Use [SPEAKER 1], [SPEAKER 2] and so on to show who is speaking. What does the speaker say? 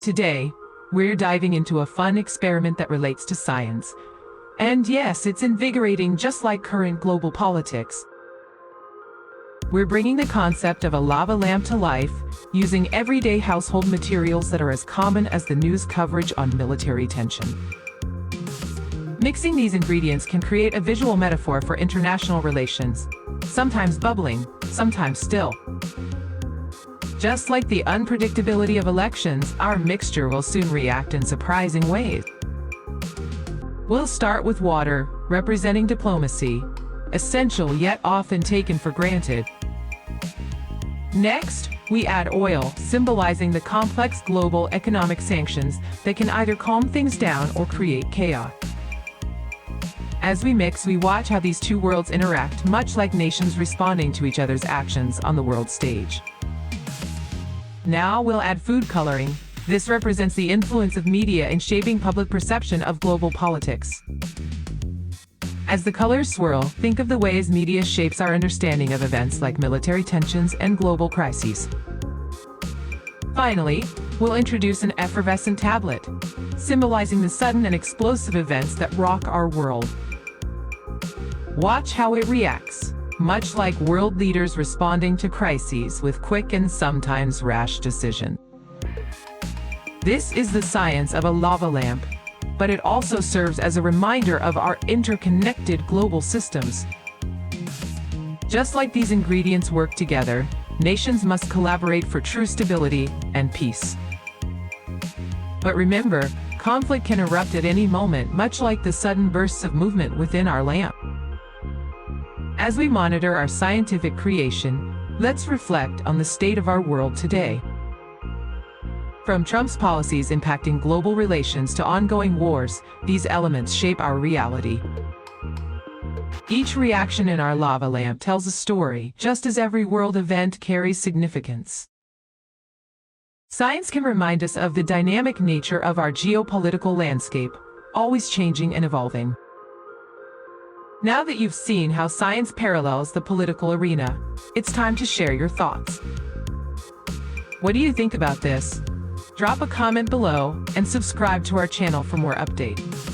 [SPEAKER 1] Today, we're diving into a fun experiment that relates to science. And yes, it's invigorating just like current global politics. We're bringing the concept of a lava lamp to life, using everyday household materials that are as common as the news coverage on military tension. Mixing these ingredients can create a visual metaphor for international relations, sometimes bubbling, sometimes still. Just like the unpredictability of elections, our mixture will soon react in surprising ways. We'll start with water, representing diplomacy, essential yet often taken for granted. Next, we add oil, symbolizing the complex global economic sanctions that can either calm things down or create chaos. As we mix, we watch how these two worlds interact, much like nations responding to each other's actions on the world stage. Now we'll add food coloring. This represents the influence of media in shaping public perception of global politics. As the colors swirl, think of the ways media shapes our understanding of events like military tensions and global crises. Finally, we'll introduce an effervescent tablet, symbolizing the sudden and explosive events that rock our world. Watch how it reacts, much like world leaders responding to crises with quick and sometimes rash decisions. This is the science of a lava lamp, but it also serves as a reminder of our interconnected global systems. Just like these ingredients work together, nations must collaborate for true stability and peace. But remember, conflict can erupt at any moment, much like the sudden bursts of movement within our lamp. As we monitor our scientific creation, let's reflect on the state of our world today. From Trump's policies impacting global relations to ongoing wars, these elements shape our reality. Each reaction in our lava lamp tells a story, just as every world event carries significance. Science can remind us of the dynamic nature of our geopolitical landscape, always changing and evolving. Now that you've seen how science parallels the political arena, it's time to share your thoughts. What do you think about this? Drop a comment below and subscribe to our channel for more updates.